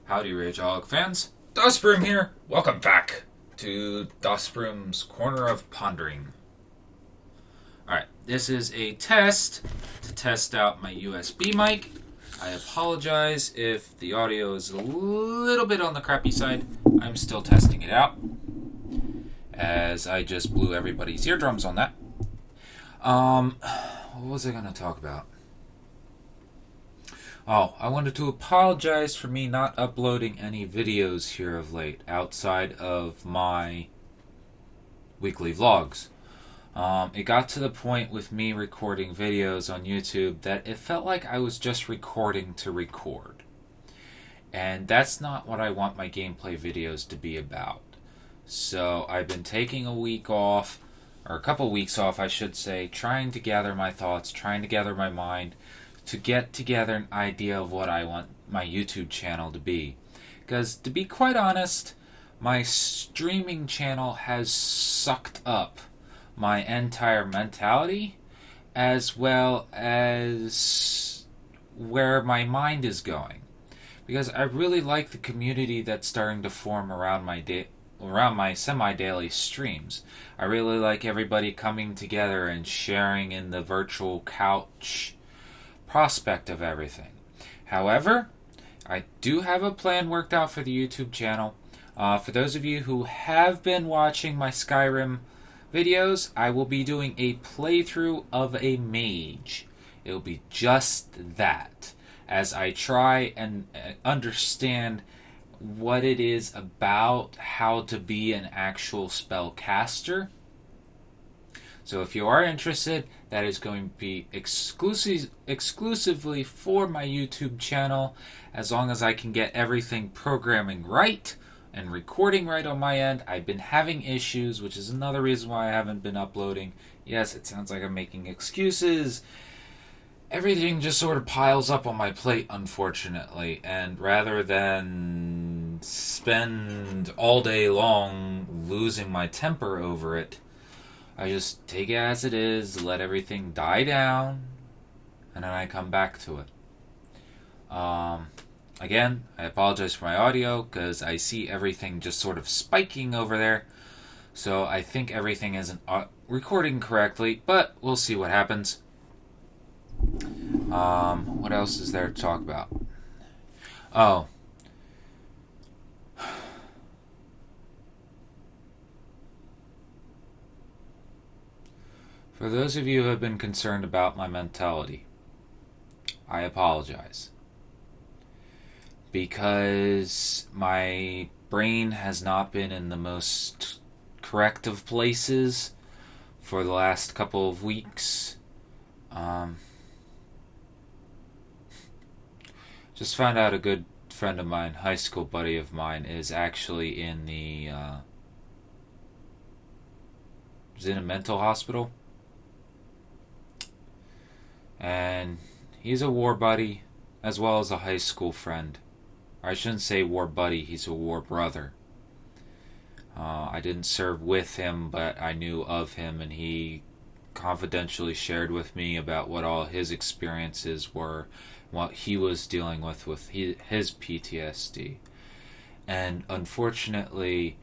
Howdy, Rageaholic fans. Dustbroom here. Welcome back to Dustbroom's Corner of Pondering. Alright, this is a test to test out my USB mic. I apologize if the audio is a little bit on the crappy side. I'm still testing it out, as I just blew everybody's eardrums on that. What was I going to talk about? Oh, I wanted to apologize for me not uploading any videos here of late outside of my weekly vlogs. It got to the point with me recording videos on YouTube that it felt like I was just recording to record. And that's not what I want my gameplay videos to be about. So I've been taking a week off, or a couple weeks off I should say, trying to gather my thoughts, trying to gather my mind, to get together an idea of what I want my YouTube channel to be. Because, to be quite honest, my streaming channel has sucked up my entire mentality, as well as where my mind is going. Because I really like the community that's starting to form around my semi-daily streams. I really like everybody coming together and sharing in the virtual couch prospect of everything. However, I do have a plan worked out for the YouTube channel. For those of you who have been watching my Skyrim videos, I will be doing a playthrough of a mage. It will be just that, as I try and understand what it is about how to be an actual spellcaster. So if you are interested, that is going to be exclusively for my YouTube channel, as long as I can get everything programming right and recording right on my end. I've been having issues, which is another reason why I haven't been uploading. Yes, it sounds like I'm making excuses. Everything just sort of piles up on my plate, unfortunately, and rather than spend all day long losing my temper over it, I just take it as it is, let everything die down, and then I come back to it. Again, I apologize for my audio, because I see everything just sort of spiking over there. So I think everything isn't recording correctly, but we'll see what happens. What else is there to talk about? Oh. For those of you who have been concerned about my mentality, I apologize. Because my brain has not been in the most correct of places for the last couple of weeks. Just found out a good friend of mine, high school buddy of mine, is actually in is in a mental hospital. And he's a war buddy as well as a high school friend. Or I shouldn't say war buddy, he's a war brother. I didn't serve with him, but I knew of him, and he confidentially shared with me about what all his experiences were, what he was dealing with his PTSD. And unfortunately,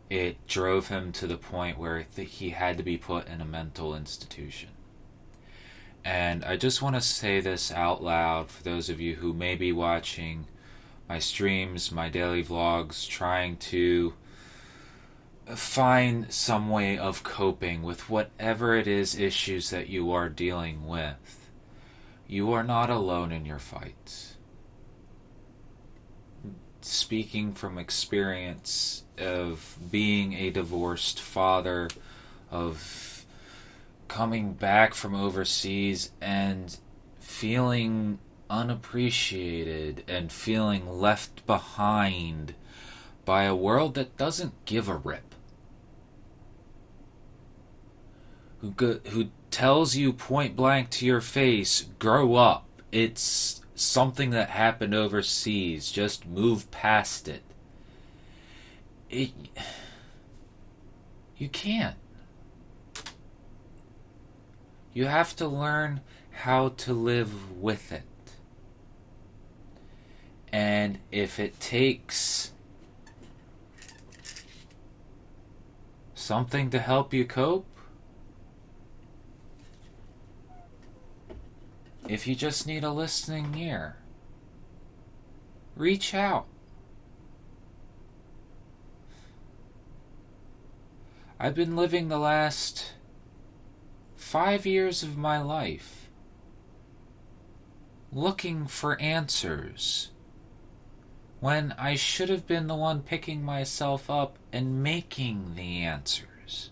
it drove him to the point where he had to be put in a mental institution. And I just want to say this out loud for those of you who may be watching my streams, my daily vlogs, trying to find some way of coping with whatever it is issues that you are dealing with. You are not alone in your fights. Speaking from experience of being a divorced father, of coming back from overseas and feeling unappreciated and feeling left behind by a world that doesn't give a rip. Who tells you point blank to your face, grow up. It's something that happened overseas. Just move past it. You can't. You have to learn how to live with it. And And if it takes something to help you cope, if you just need a listening ear, reach out. I've been living the last 5 years of my life looking for answers when I should have been the one picking myself up and making the answers.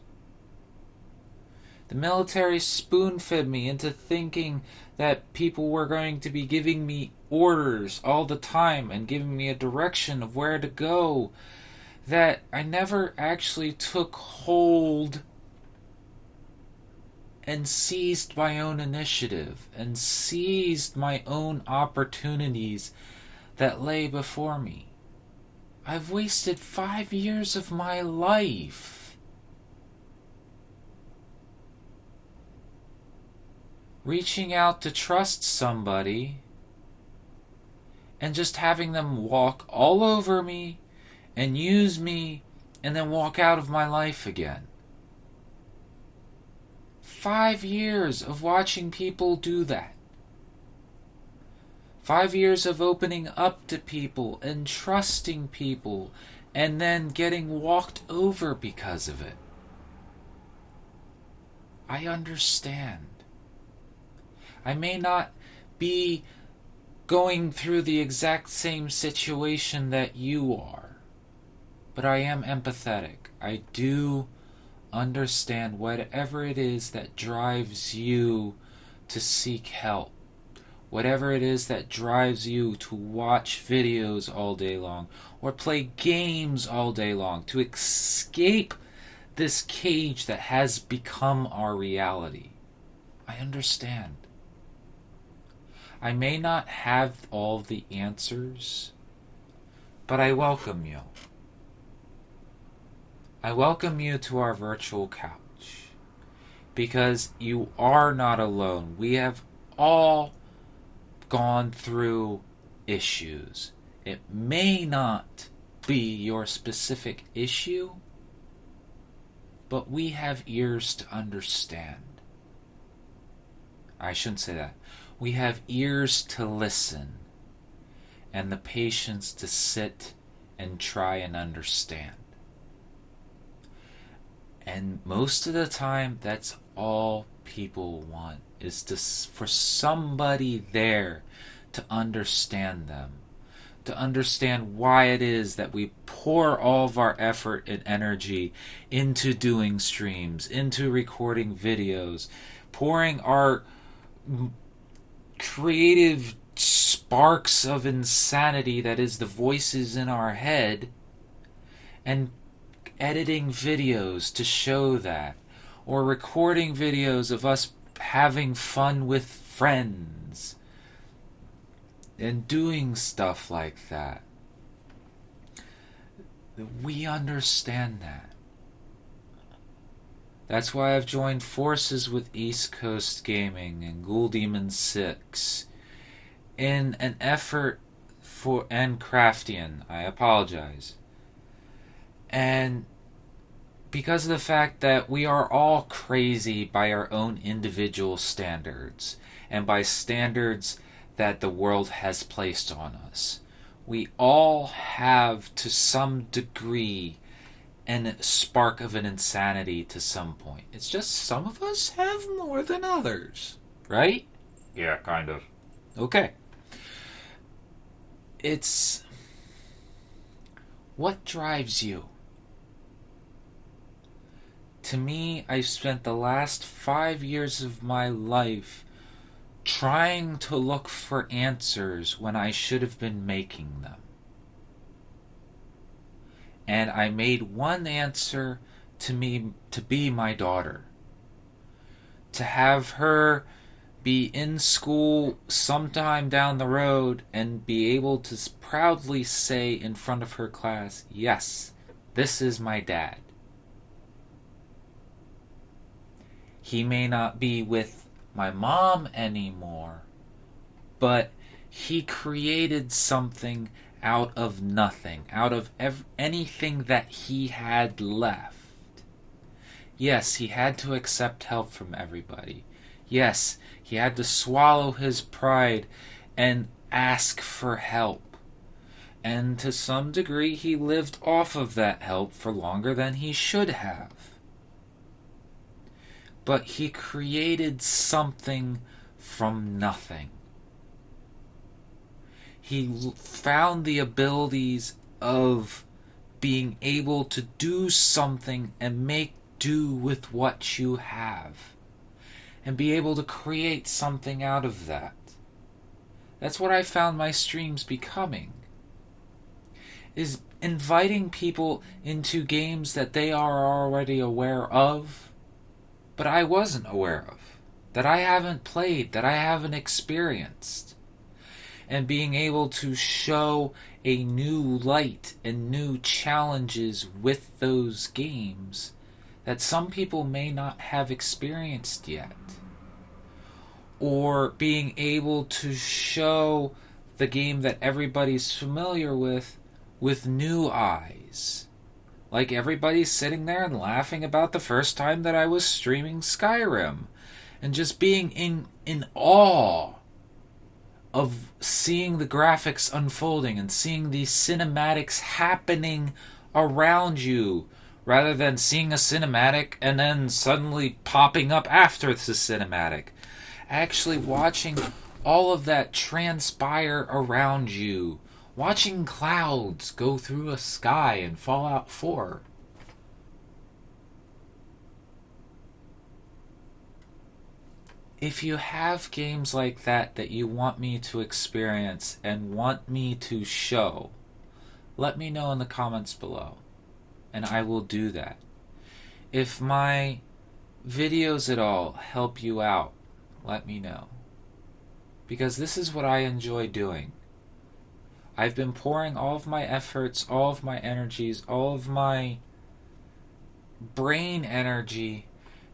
The military spoon-fed me into thinking that people were going to be giving me orders all the time and giving me a direction of where to go, that I never actually took hold and seized my own initiative and seized my own opportunities that lay before me. I've wasted 5 years of my life reaching out to trust somebody and just having them walk all over me and use me and then walk out of my life again. 5 years of watching people do that. 5 years of opening up to people and trusting people and then getting walked over because of it. I understand. I may not be going through the exact same situation that you are, but I am empathetic. I do understand whatever it is that drives you to seek help. Whatever it is that drives you to watch videos all day long or play games all day long to escape this cage that has become our reality. I understand. I may not have all the answers, but I welcome you. I welcome you to our virtual couch because you are not alone. We have all gone through issues. It may not be your specific issue, but we have ears to understand. I shouldn't say that. We have ears to listen and the patience to sit and try and understand. And most of the time, that's all people want, is for somebody there to understand them, to understand why it is that we pour all of our effort and energy into doing streams, into recording videos, pouring our creative sparks of insanity that is the voices in our head, and editing videos to show that, or recording videos of us having fun with friends and doing stuff like that. We understand that. That's why I've joined forces with East Coast Gaming and Ghoul Demon 6 in an effort for, and Craftian, I apologize. And because of the fact that we are all crazy by our own individual standards and by standards that the world has placed on us. We all have, to some degree, a spark of an insanity to some point. It's just some of us have more than others, right? Yeah, kind of. Okay. It's what drives you? To me, I've spent the last 5 years of my life trying to look for answers when I should have been making them. And I made one answer to be my daughter. To have her be in school sometime down the road and be able to proudly say in front of her class, yes, this is my dad. He may not be with my mom anymore, but he created something out of nothing, out of anything that he had left. Yes, he had to accept help from everybody. Yes, he had to swallow his pride and ask for help. And to some degree, he lived off of that help for longer than he should have. But he created something from nothing. He found the abilities of being able to do something and make do with what you have. And be able to create something out of that. That's what I found my streams becoming. Is inviting people into games that they are already aware of, but I wasn't aware of, that I haven't played, that I haven't experienced, and being able to show a new light and new challenges with those games that some people may not have experienced yet, or being able to show the game that everybody's familiar with new eyes. Like everybody's sitting there and laughing about the first time that I was streaming Skyrim. And just being in awe of seeing the graphics unfolding and seeing these cinematics happening around you. Rather than seeing a cinematic and then suddenly popping up after the cinematic. Actually watching all of that transpire around you. Watching clouds go through a sky in Fallout 4. If you have games like that you want me to experience and want me to show, let me know in the comments below, and I will do that. If my videos at all help you out, let me know. Because this is what I enjoy doing. I've been pouring all of my efforts, all of my energies, all of my brain energy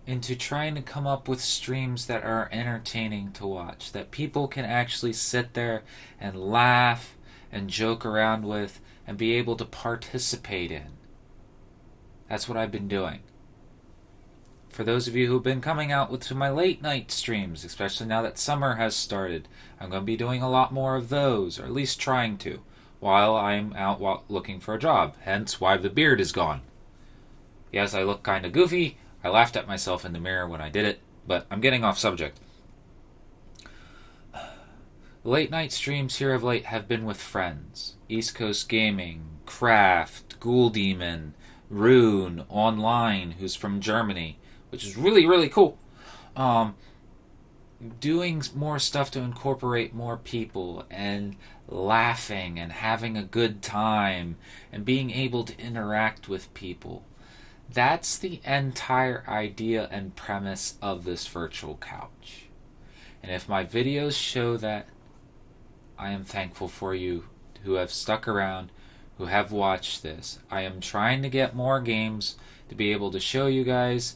into trying to come up with streams that are entertaining to watch, that people can actually sit there and laugh and joke around with and be able to participate in. That's what I've been doing. For those of you who've been coming out to my late night streams, especially now that summer has started, I'm going to be doing a lot more of those, or at least trying to, while I'm out looking for a job. Hence why the beard is gone. Yes, I look kind of goofy. I laughed at myself in the mirror when I did it, but I'm getting off subject. The late night streams here of late have been with friends. East Coast Gaming, Craft, Ghoul Demon, Rune, Online, who's from Germany, which is really, really cool. Doing more stuff to incorporate more people and laughing and having a good time and being able to interact with people. That's the entire idea and premise of this virtual couch. And if my videos show that, I am thankful for you who have stuck around, who have watched this. I am trying to get more games to be able to show you guys,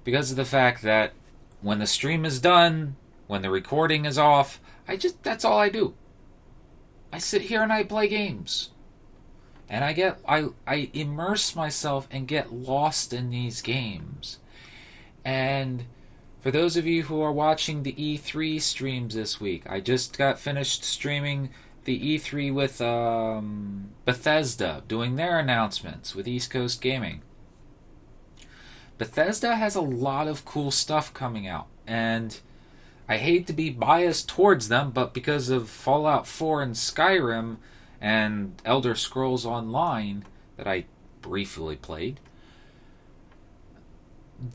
because of the fact that when the stream is done, when the recording is off, that's all I do. I sit here and I play games. And I immerse myself and get lost in these games. And for those of you who are watching the E3 streams this week, I just got finished streaming the E3 with Bethesda, doing their announcements with East Coast Gaming. Bethesda has a lot of cool stuff coming out, and I hate to be biased towards them, but because of Fallout 4 and Skyrim and Elder Scrolls Online that I briefly played,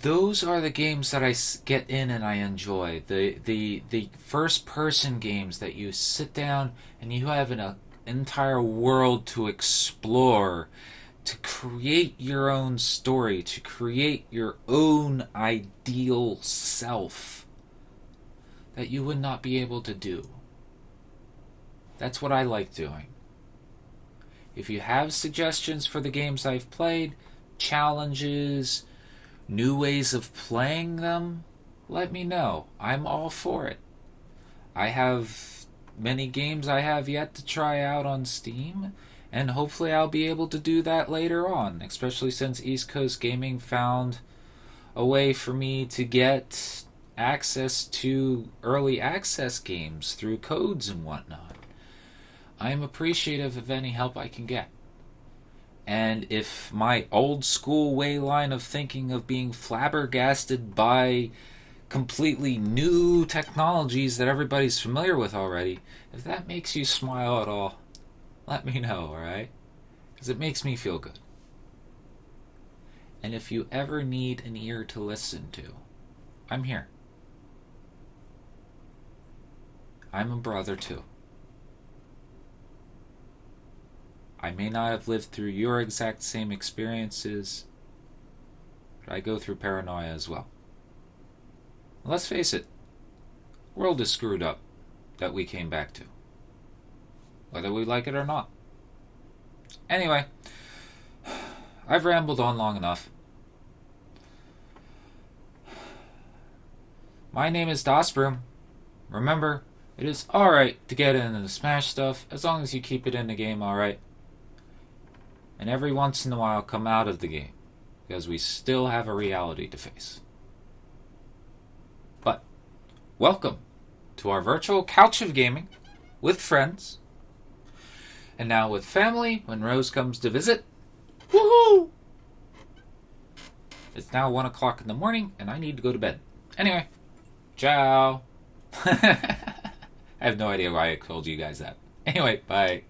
those are the games that I get in and I enjoy. The first-person games that you sit down and you have an entire world to explore, to create your own story, to create your own ideal self that you would not be able to do. That's what I like doing. If you have suggestions for the games I've played, challenges, new ways of playing them, let me know. I'm all for it. I have many games I have yet to try out on Steam, and hopefully I'll be able to do that later on, especially since East Coast Gaming found a way for me to get access to early access games through codes and whatnot. I am appreciative of any help I can get. And if my old school way line of thinking of being flabbergasted by completely new technologies that everybody's familiar with already, if that makes you smile at all, let me know, alright? Because it makes me feel good. And if you ever need an ear to listen to, I'm here. I'm a brother too. I may not have lived through your exact same experiences, but I go through paranoia as well. Let's face it, the world is screwed up that we came back to, whether we like it or not. Anyway, I've rambled on long enough. My name is DasBroom. Remember, it is alright to get into the Smash stuff as long as you keep it in the game, alright? And every once in a while come out of the game, because we still have a reality to face. But, welcome to our virtual couch of gaming with friends, and now with family when Rose comes to visit. Woohoo! It's now 1 o'clock in the morning, and I need to go to bed. Anyway, ciao! I have no idea why I told you guys that. Anyway, bye.